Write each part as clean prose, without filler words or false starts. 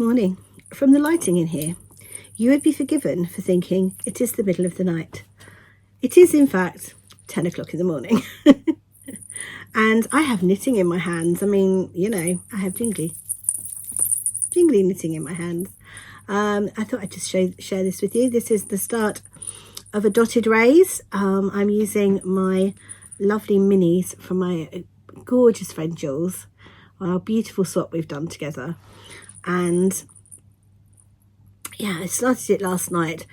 morning. From the lighting in here, you would be forgiven for thinking it is the middle of the night. It is, in fact, 10 o'clock in the morning. And I have knitting in my hands. I mean, you know, I have jingly knitting in my hands. I thought I'd just share this with you. This is the start of a dotted raise. I'm using my lovely minis from my gorgeous friend Jules on our beautiful swap we've done together. And yeah, I started it last night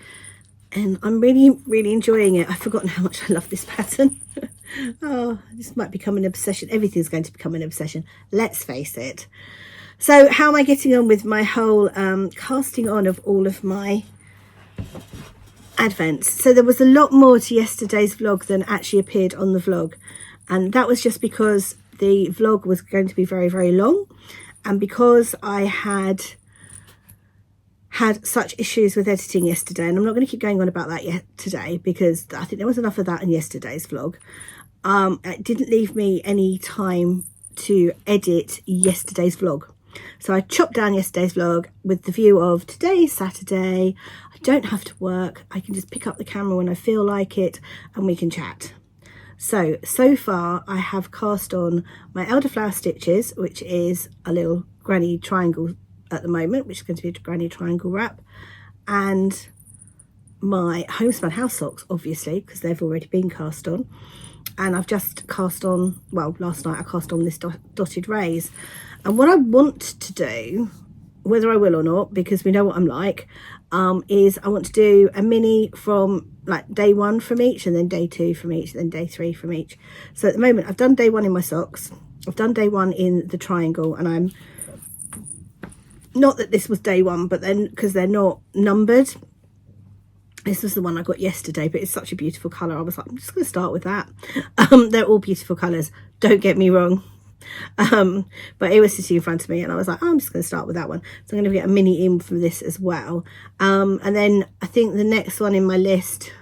and I'm really enjoying it. I've forgotten how much I love this pattern. Oh, this might become an obsession. Everything's going to become an obsession, let's face it. So how am I getting on with my whole casting on of all of my advents? So there was a lot more to yesterday's vlog than actually appeared on the vlog, and that was just because the vlog was going to be very long, and because I had such issues with editing yesterday, and I'm not going to keep going on about that yet today because I think there was enough of that in yesterday's vlog. It didn't leave me any time to edit yesterday's vlog. So I chopped down yesterday's vlog with the view of today's Saturday. I don't have to work. I can just pick up the camera when I feel like it and we can chat. So far I have cast on my elderflower stitches, which is a little granny triangle at the moment, which is going to be a granny triangle wrap, and my homespun house socks, obviously, because they've already been cast on. And I've just cast on, well, last night I cast on this dotted raise. And what I want to do, whether I will or not, because we know what I'm like, is I want to do a mini from like day 1 from each, and then day 2 from each, and then day 3 from each. So at the moment I've done day 1 in my socks, I've done day 1 in the triangle, and I'm not that this was day 1, but then because they're not numbered, this was the one I got yesterday, but it's such a beautiful colour. I was like, I'm just going to start with that. They're all beautiful colours, don't get me wrong. But it was sitting in front of me and I was like, oh, I'm just going to start with that one. So I'm going to get a mini in from this as well. And then I think the next one in my list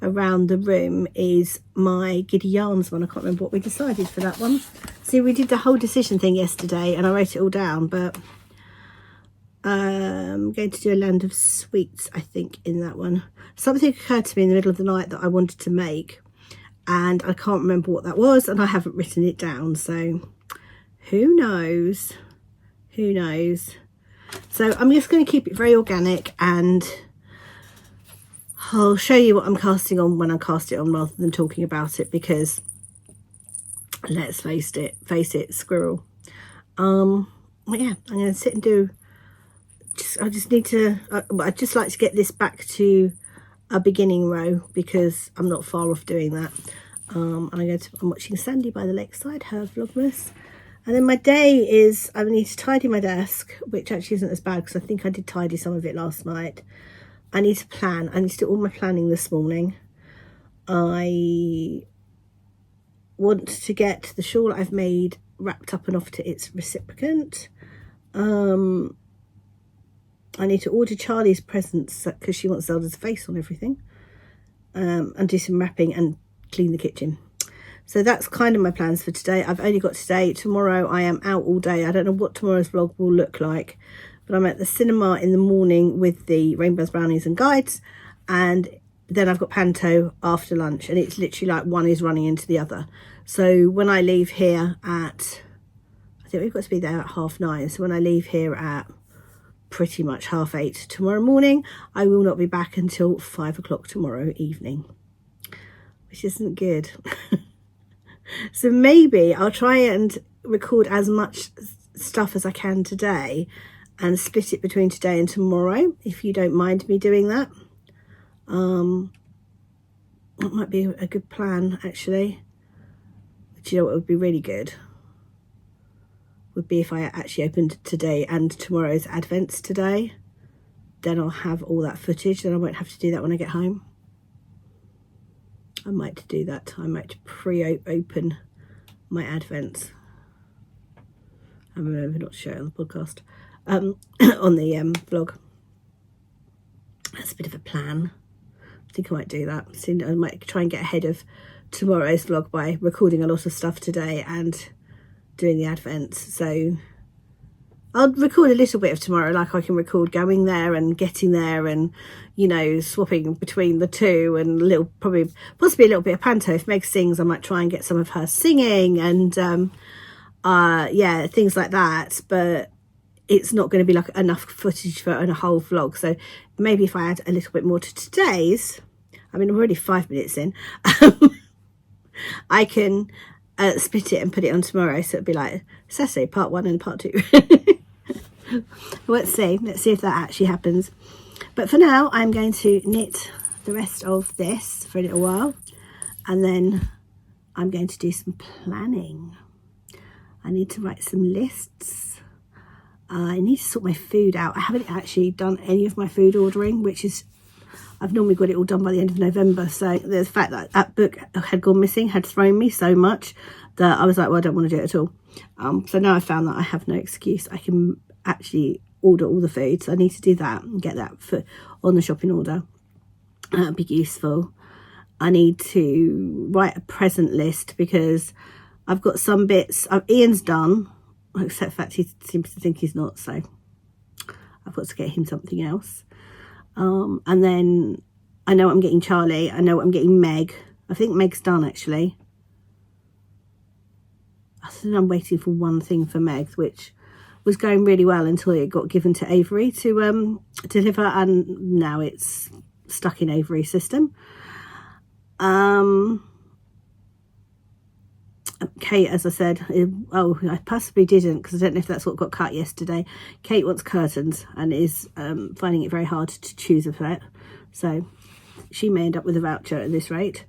around the room is my Giddy Yarns one. I can't remember what we decided for that one. See, we did the whole decision thing yesterday and I wrote it all down, but I'm going to do a Land of Sweets, I think, in that one. Something occurred to me in the middle of the night that I wanted to make, and I can't remember what that was, and I haven't written it down, so who knows? Who knows? So I'm just going to keep it very organic, and I'll show you what I'm casting on when I cast it on rather than talking about it, because let's face it, squirrel. Well, yeah, I'm going to sit and do. I just need to, I'd just like to get this back to a beginning row because I'm not far off doing that. I'm watching Sandy by the Lakeside, her Vlogmas. And then my day is, I need to tidy my desk, which actually isn't as bad because I think I did tidy some of it last night. I need to plan. I need to do all my planning this morning. I want to get the shawl I've made wrapped up and off to its reciprocant. I need to order Charlie's presents because she wants Zelda's face on everything, and do some wrapping and clean the kitchen. So that's kind of my plans for today. I've only got today. Tomorrow I am out all day. I don't know what tomorrow's vlog will look like, but I'm at the cinema in the morning with the Rainbows, Brownies and Guides, and then I've got Panto after lunch, and it's literally like one is running into the other. So when I leave here at, I think we've got to be there at 9:30, so when I leave here at pretty much 8:30 tomorrow morning, I will not be back until 5 o'clock tomorrow evening, which isn't good. So maybe I'll try and record as much stuff as I can today and split it between today and tomorrow, if you don't mind me doing that. That might be a good plan, actually. Do you know what would be really good? Would be if I actually opened today and tomorrow's advents today. Then I'll have all that footage, then I won't have to do that when I get home. I might do that. I might pre-open my advents. I remember not to share it on the podcast, on the vlog. That's a bit of a plan. I think I might do that. So I might try and get ahead of tomorrow's vlog by recording a lot of stuff today and doing the advents. So I'll record a little bit of tomorrow, like I can record going there and getting there and, you know, swapping between the two, and possibly a little bit of panto. If Meg sings, I might try and get some of her singing and, yeah, things like that. But it's not going to be like enough footage for a whole vlog. So maybe if I add a little bit more to today's, I mean, I'm already 5 minutes in, I can split it and put it on tomorrow. So it'll be like Saturday part 1 and part 2. Let's see if that actually happens. But for now, I'm going to knit the rest of this for a little while, and then I'm going to do some planning. I need to write some lists. I need to sort my food out. I haven't actually done any of my food ordering, which is, I've normally got it all done by the end of November. So the fact that that book had gone missing had thrown me so much that I was like, well, I don't want to do it at all. So now I found that I have no excuse. I can actually order all the food. So I need to do that and get that on the shopping order. That'd be useful. I need to write a present list because I've got some bits. Ian's done, except for the fact he seems to think he's not. So I've got to get him something else. And then I know I'm getting Charlie. I know I'm getting Meg. I think Meg's done actually. I think I'm waiting for one thing for Meg, which was going really well until it got given to Avery to deliver, and now it's stuck in Avery's system. Kate, as I said, I possibly didn't, because I don't know if that's what got cut yesterday. Kate wants curtains and is finding it very hard to choose a set, so she may end up with a voucher at this rate.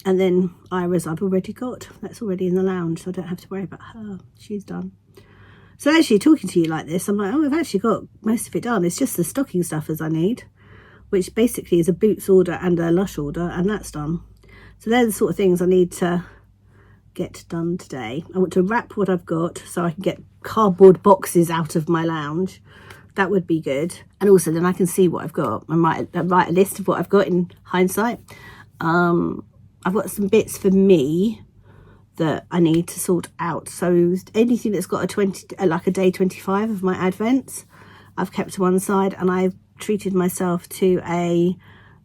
And then Ira's I've already got. That's already in the lounge, so I don't have to worry about her. She's done. So actually talking to you like this, I'm like, oh, I've actually got most of it done. It's just the stocking stuffers I need, which basically is a Boots order and a Lush order, and that's done. So they're the sort of things I need to get done today. I want to wrap what I've got so I can get cardboard boxes out of my lounge. That would be good. And also then I can see what I've got and write a list of what I've got in hindsight. I've got some bits for me that I need to sort out. So anything that's got a day 25 of my advents, I've kept to one side, and I've treated myself to a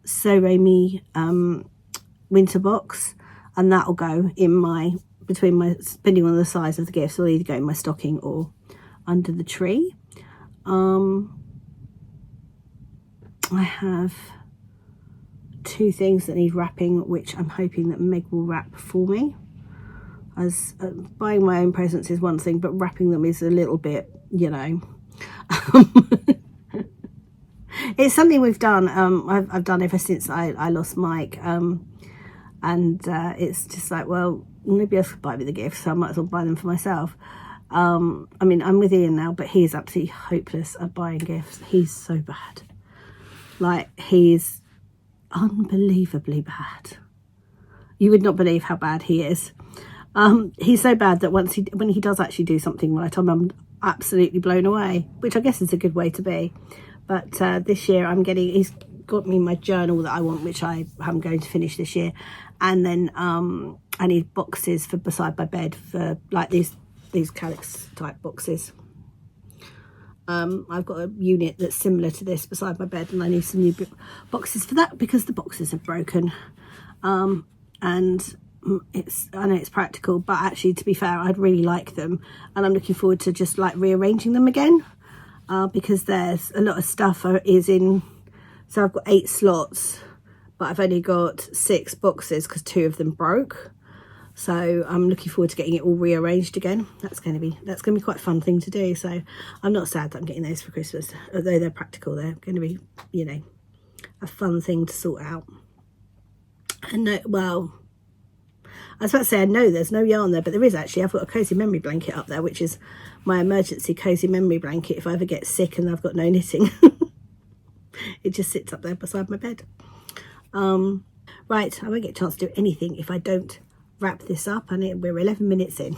So-Ray-Me winter box, and that'll go in depending on the size of the gifts, will either go in my stocking or under the tree. I have 2 things that need wrapping, which I'm hoping that Meg will wrap for me. As buying my own presents is one thing, but wrapping them is a little bit, you know. It's something we've done. I've done ever since I lost Mike, and it's just like, well, nobody else could buy me the gifts, so I might as well buy them for myself. I mean, I'm with Ian now, but he is absolutely hopeless at buying gifts. He's so bad. Like, he's unbelievably bad. You would not believe how bad he is. He's so bad that when he does actually do something right, I'm absolutely blown away, which I guess is a good way to be. But this year he's got me my journal that I want, which I'm going to finish this year. And then I need boxes for beside my bed for like these calyx type boxes. I've got a unit that's similar to this beside my bed, and I need some new boxes for that because the boxes are broken. And I know it's practical, but actually, to be fair, I'd really like them, and I'm looking forward to just like rearranging them again, because there's a lot of stuff is in. So I've got 8 slots, but I've only got 6 boxes because 2 of them broke. So I'm looking forward to getting it all rearranged again. That's going to be quite a fun thing to do. So I'm not sad that I'm getting those for Christmas, although they're practical. They're going to be, you know, a fun thing to sort out. And well, I was about to say, I know there's no yarn there, but there is actually. I've got a Cosy memory blanket up there, which is my emergency Cosy memory blanket if I ever get sick and I've got no knitting. It just sits up there beside my bed. Right, I won't get a chance to do anything if I don't wrap this up, and we're 11 minutes in.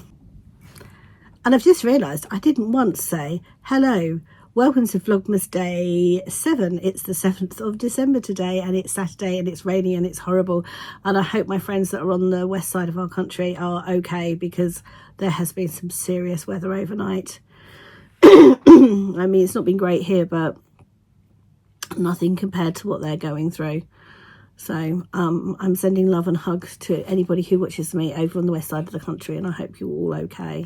And I've just realised I didn't once say, hello, Welcome to Vlogmas Day 7. It's the 7th of December today, and it's Saturday, and it's rainy and it's horrible. And I hope my friends that are on the west side of our country are okay, because there has been some serious weather overnight. I mean, it's not been great here, but nothing compared to what they're going through. So I'm sending love and hugs to anybody who watches me over on the west side of the country, and I hope you're all okay.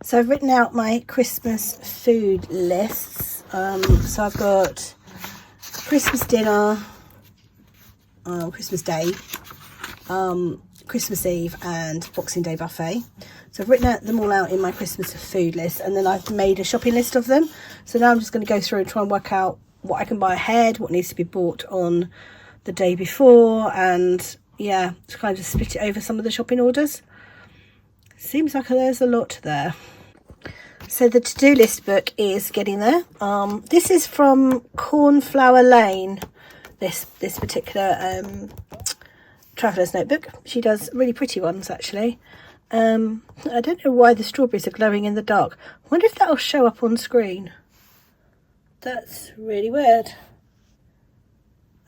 So I've written out my Christmas food lists. So I've got Christmas dinner, Christmas Day, Christmas Eve and Boxing Day buffet. So I've written them all out in my Christmas food list, and then I've made a shopping list of them. So now I'm just going to go through and try and work out what I can buy ahead, what needs to be bought on the day before, and yeah, to kind of split it over some of the shopping orders. Seems like there's a lot there. So the to-do list book is getting there. This is from Cornflower Lane, this particular traveller's notebook. She does really pretty ones, actually. I don't know why the strawberries are glowing in the dark. I wonder if that'll show up on screen. That's really weird.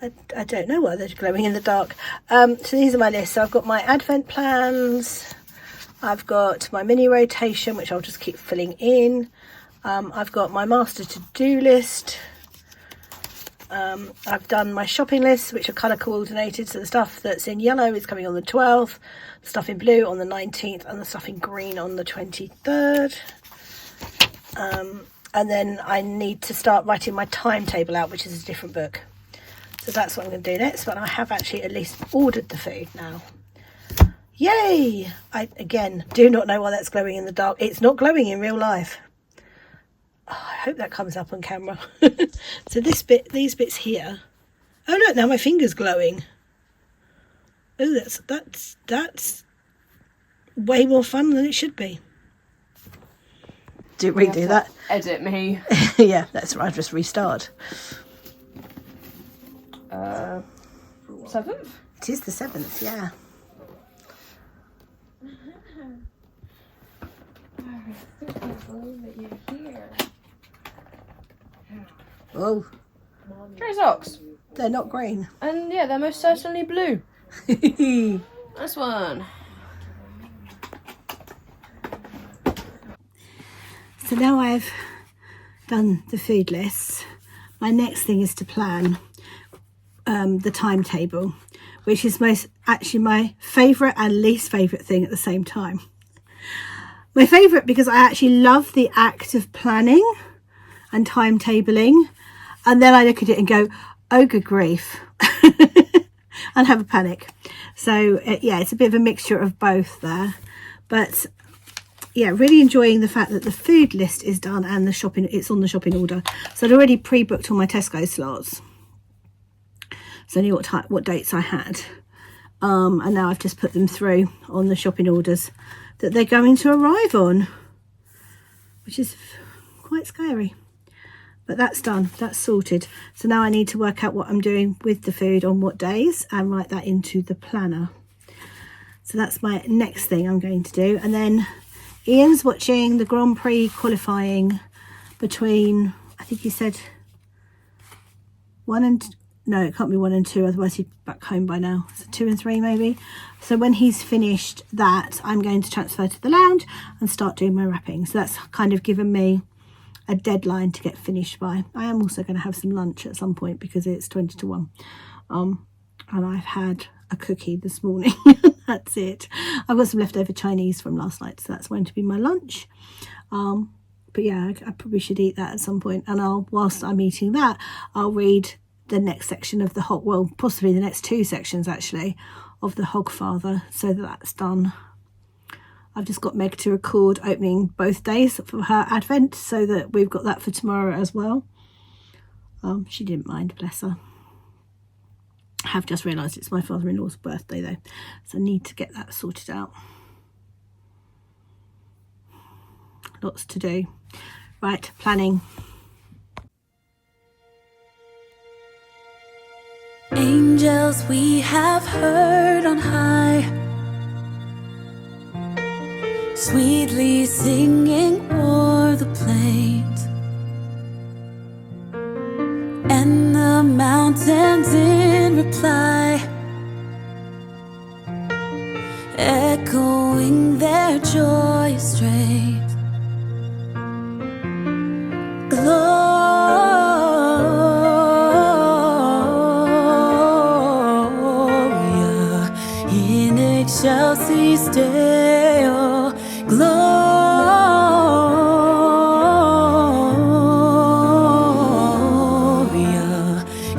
I don't know why they're glowing in the dark. So these are my lists. So I've got my advent plans. I've got my mini rotation, which I'll just keep filling in. I've got my master to-do list. I've done my shopping list, which are colour coordinated. So the stuff that's in yellow is coming on the 12th, the stuff in blue on the 19th, and the stuff in green on the 23rd. And then I need to start writing my timetable out, which is a different book. So that's what I'm going to do next. But I have actually at least ordered the food now. Yay! I, again, do not know why that's glowing in the dark. It's not glowing in real life. Oh, I hope that comes up on camera. So this bit, these bits here. Oh look, now my finger's glowing. Oh, that's way more fun than it should be. Do redo that. Edit me. Yeah, that's right. I'll just restart. 7th? It is the 7th, yeah. I can't believe that you're here. Oh. Stray socks. They're not green. And yeah, they're most certainly blue. Nice one. So now I've done the food lists, my next thing is to plan the timetable, which is actually my favourite and least favourite thing at the same time. My favourite because I actually love the act of planning and timetabling, and then I look at it and go, oh good grief, and have a panic. So yeah, it's a bit of a mixture of both there, but yeah, really enjoying the fact that the food list is done and the shopping, it's on the shopping order. So I'd already pre-booked all my Tesco slots, so I knew what dates I had, and now I've just put them through on the shopping orders that they're going to arrive on, which is quite scary. But that's done, that's sorted. So now I need to work out what I'm doing with the food on what days and write that into the planner. So that's my next thing I'm going to do. And then Ian's watching the Grand Prix qualifying between, I think he said no, it can't be 1 and 2, otherwise he'd be back home by now. So 2 and 3 maybe. So when he's finished that, I'm going to transfer to the lounge and start doing my wrapping. So that's kind of given me a deadline to get finished by. I am also going to have some lunch at some point because it's 20 to 1. And I've had a cookie this morning. That's it. I've got some leftover Chinese from last night, so that's going to be my lunch. But yeah, I probably should eat that at some point. And whilst I'm eating that, I'll read the next section of the possibly the next 2 sections actually of the Hogfather, so that's done. I've just got Meg to record opening both days for her Advent, so that we've got that for tomorrow as well. She didn't mind, bless her. I have just realised it's my father-in-law's birthday though, so I need to get that sorted out. Lots to do. Right, planning. Angels we have heard on high, sweetly singing o'er the plains, and the mountains in reply, echoing their joyous strains. Chelsea's Dale, Gloria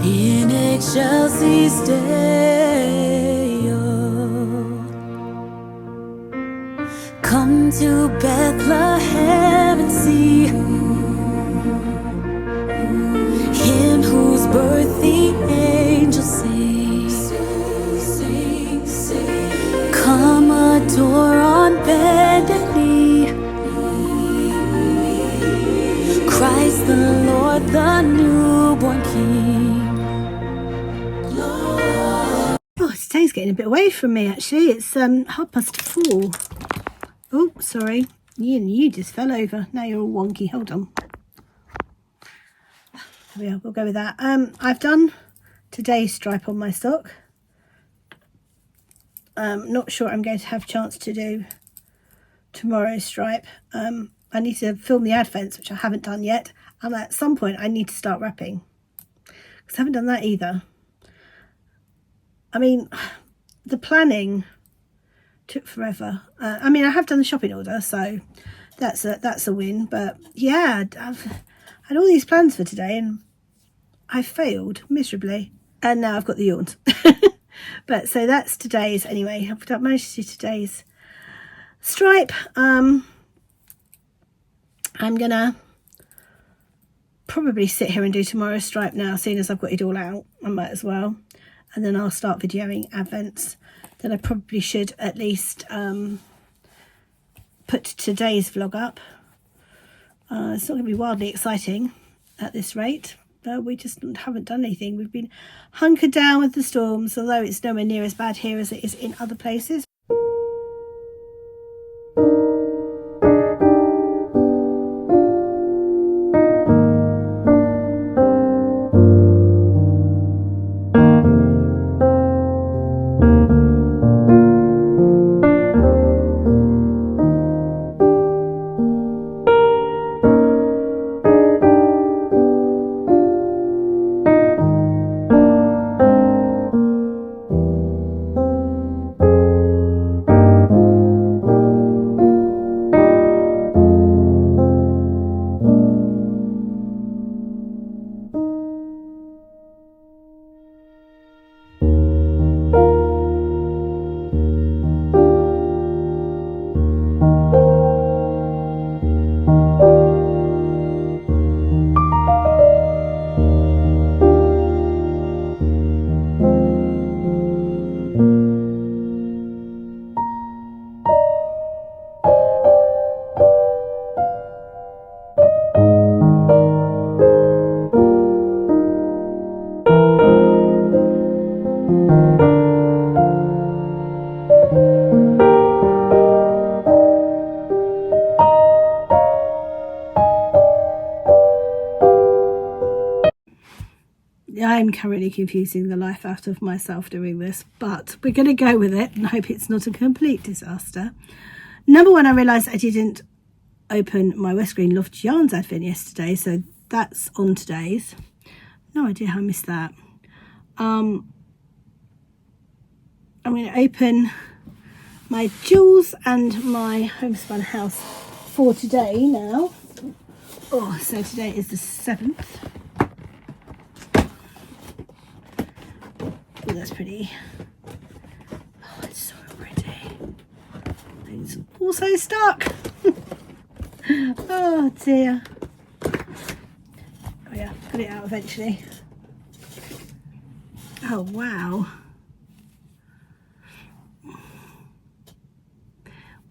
in excelsis Deo. Come to Bethlehem and see him whose birth the angels sing. Come adore on bended knee Christ the Lord, the newborn King. Oh, today's getting a bit away from me actually. It's 4:30. Oh, sorry. You just fell over. Now you're all wonky. Hold on. There we are. We'll go with that. I've done today's stripe on my sock. Not sure I'm going to have a chance to do tomorrow's stripe. I need to film the advents, which I haven't done yet, and at some point I need to start wrapping because I haven't done that either. I mean, the planning took forever. I mean, I have done the shopping order, so that's a win, but yeah, I've had all these plans for today and I failed miserably, and now I've got the yawns. But so that's today's anyway. I've managed to do today's stripe. I'm gonna probably sit here and do tomorrow's stripe now, seeing as I've got it all out. I might as well, and then I'll start videoing advents. Then I probably should at least put today's vlog up. It's not going to be wildly exciting at this rate. We just haven't done anything. We've been hunkered down with the storms, although it's nowhere near as bad here as it is in other places. I'm currently confusing the life out of myself doing this, but we're going to go with it and hope it's not a complete disaster. Number one, I realised I didn't open my West Green Loft Yarns advent yesterday, so that's on today's. No idea how I missed that. I'm going to open my jewels and my homespun house for today now. Oh, so today is the 7th. Oh, that's pretty. Oh, it's so pretty. It's also stuck. Oh dear. Oh yeah, put it out eventually. Oh wow.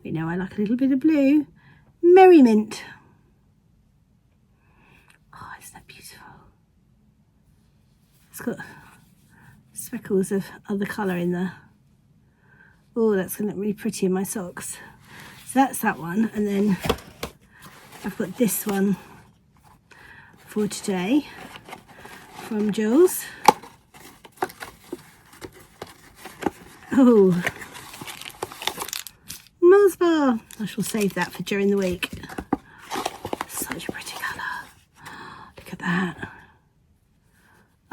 We know I like a little bit of blue. Merriment. Oh, isn't that beautiful? It's got speckles of other colour in there. Oh, that's going to look really pretty in my socks. So that's that one. And then I've got this one for today from Jules. Oh, Mars bar. I shall save that for during the week. Such a pretty colour. Look at that.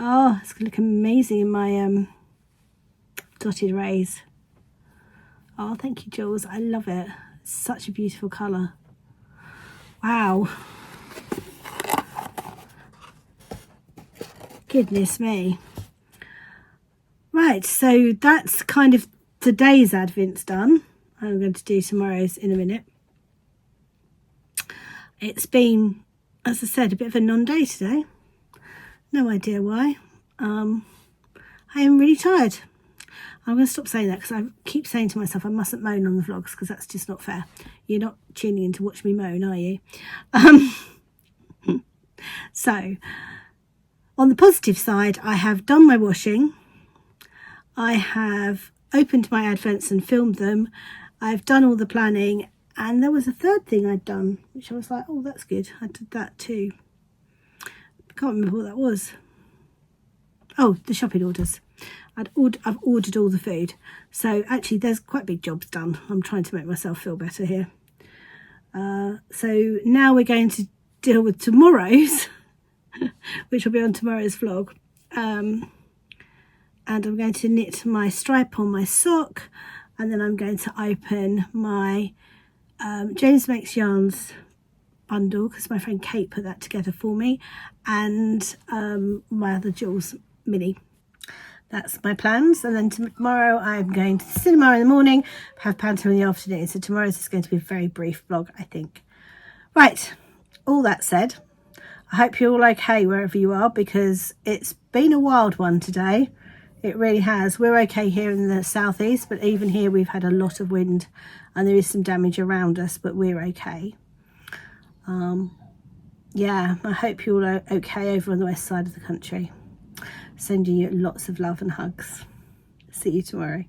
Oh, it's going to look amazing in my dotted rays. Oh, thank you, Jules. I love it. It's such a beautiful colour. Wow. Goodness me. Right, so that's kind of today's Advent's done. I'm going to do tomorrow's in a minute. It's been, as I said, a bit of a non-day today. No idea why. I am really tired. I'm going to stop saying that because I keep saying to myself I mustn't moan on the vlogs because that's just not fair. You're not tuning in to watch me moan, are you? So, on the positive side, I have done my washing. I have opened my advents and filmed them. I've done all the planning. And there was a third thing I'd done, which I was like, oh, that's good. I did that too. I can't remember what that was. Oh, the shopping orders. I've ordered all the food. So actually there's quite big jobs done. I'm trying to make myself feel better here. So now we're going to deal with tomorrow's, which will be on tomorrow's vlog. And I'm going to knit my stripe on my sock. And then I'm going to open my James Makes Yarns bundle because my friend Kate put that together for me. And my other Jules mini. That's my plans. And then tomorrow I'm going to the cinema in the morning, have panto in the afternoon. So tomorrow's is going to be a very brief vlog, I think. Right, all that said, I hope you're all okay wherever you are because it's been a wild one today. It really has. We're okay here in the southeast, but even here we've had a lot of wind and there is some damage around us, but we're okay. Yeah, I hope you're all okay over on the west side of the country. Sending you lots of love and hugs. See you tomorrow.